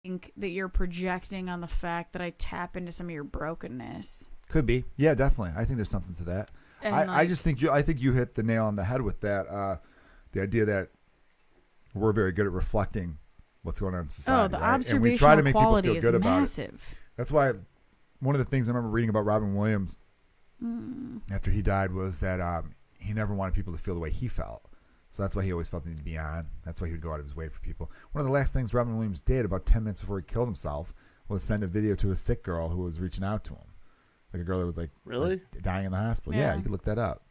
think that you're projecting on the fact that I tap into some of your brokenness. Could be. Yeah, definitely. I think there's something to that. I just think I think you hit the nail on the head with that. The idea that we're very good at reflecting what's going on in society. Oh, the right? observational and we try to make people quality feel is good about massive. it. That's why one of the things I remember reading about Robin Williams after he died was that he never wanted people to feel the way he felt. So that's why he always felt the need to be on. That's why he would go out of his way for people. One of the last things Robin Williams did about 10 minutes before he killed himself was send a video to a sick girl who was reaching out to him. Like a girl that was like dying in the hospital. Yeah, you could look that up.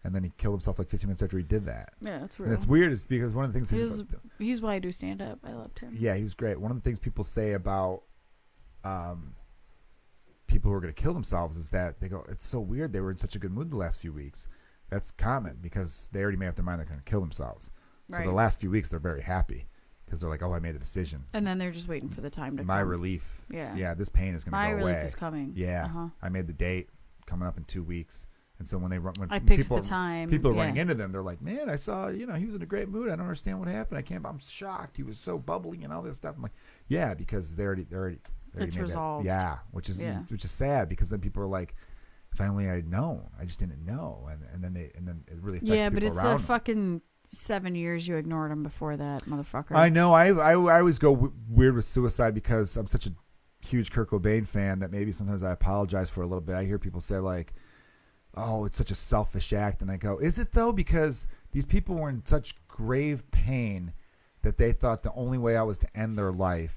And then he killed himself like 15 minutes after he did that. Yeah, that's real. And it's weird is because one of the things he's why I do stand up. I loved him. Yeah, he was great. One of the things people say about people who are going to kill themselves is that they go, it's so weird they were in such a good mood the last few weeks. That's common because they already made up their mind they're going to kill themselves. So the last few weeks they're very happy because they're like, oh, I made a decision. And then they're just waiting for the time to My come. relief. Yeah. Yeah, this pain is going to go away. My relief is coming. Yeah. I made the date coming up in 2 weeks. And so when I picked the time. People are running into them. They're like, man, I saw, he was in a great mood. I don't understand what happened. I'm shocked. He was so bubbly and all this stuff. I'm like, yeah, because they already it's made resolved. That. Yeah, which is sad because then people are like, if only I'd known. I just didn't know. And then it really affects people around. Yeah, but it's a fucking 7 years you ignored him before that, motherfucker. I know. I always go weird with suicide because I'm such a huge Kurt Cobain fan that maybe sometimes I apologize for a little bit. I hear people say like, oh, it's such a selfish act. And I go, is it though? Because these people were in such grave pain that they thought the only way out was to end their life.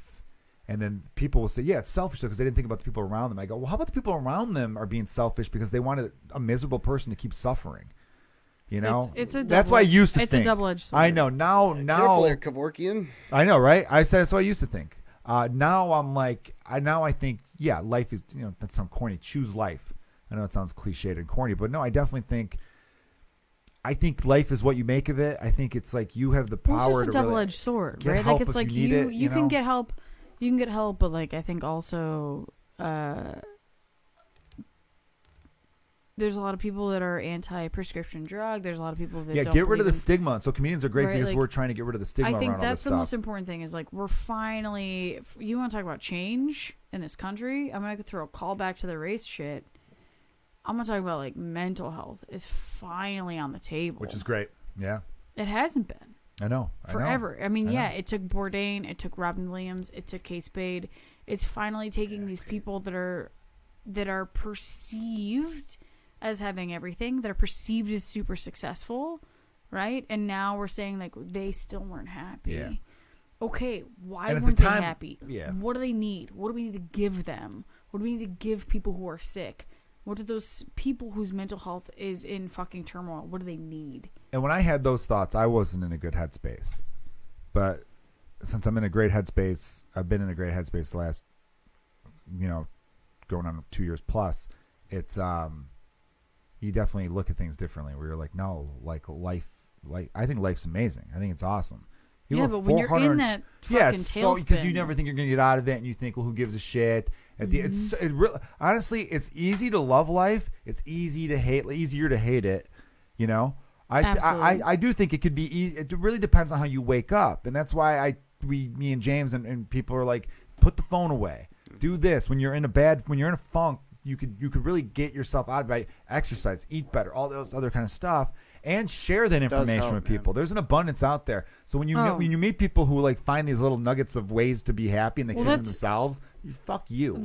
And then people will say, yeah, it's selfish because they didn't think about the people around them. I go, well, how about the people around them are being selfish because they wanted a miserable person to keep suffering? It's a that's what I used to think. It's a double-edged sword. I know. Now. Careful there, Kevorkian. I know, right? I said that's what I used to think. Now I'm like, I think, yeah, life is, that sounds corny. Choose life. I know it sounds cliched and corny, but no, I definitely think life is what you make of it. I think it's like you have the power it's just to a double-edged sword, right? Help like it's if like you can get help. You can get help, but like I think also there's a lot of people that are anti-prescription drug. There's a lot of people that don't get rid of the in, stigma. So comedians are great because like, we're trying to get rid of the stigma around all this stuff. I think that's the most important thing is like we're finally. You want to talk about change in this country? I'm gonna throw a call back to the race shit. I'm going to talk about, like, mental health is finally on the table. Which is great. Yeah. It hasn't been. I know. Forever. I mean, it took Bourdain. It took Robin Williams. It took Kate Spade. It's finally taking these people that are perceived as having everything, that are perceived as super successful, right? And now we're saying, like, they still weren't happy. Yeah. Okay, why weren't they happy? Yeah. What do they need? What do we need to give them? What do we need to give people who are sick? What do those people whose mental health is in fucking turmoil, what do they need? And when I had those thoughts, I wasn't in a good headspace. But since I'm in a great headspace, I've been in a great headspace the last, going on 2 years plus, it's, you definitely look at things differently where you're like, no, like life, I think life's amazing. I think it's awesome. But when you're in that fucking tailspin. Because you never think you're going to get out of it and you think, well, who gives a shit? Honestly, it's easy to love life. It's easier to hate it. I do think it could be easy. It really depends on how you wake up. And that's why me and James and people are like, put the phone away. Do this. When you're in a funk, you could really get yourself out by exercise, eat better, all those other kind of stuff. And share that information with people. Man. There's an abundance out there. So when you meet people who like find these little nuggets of ways to be happy and they keep them themselves, fuck you.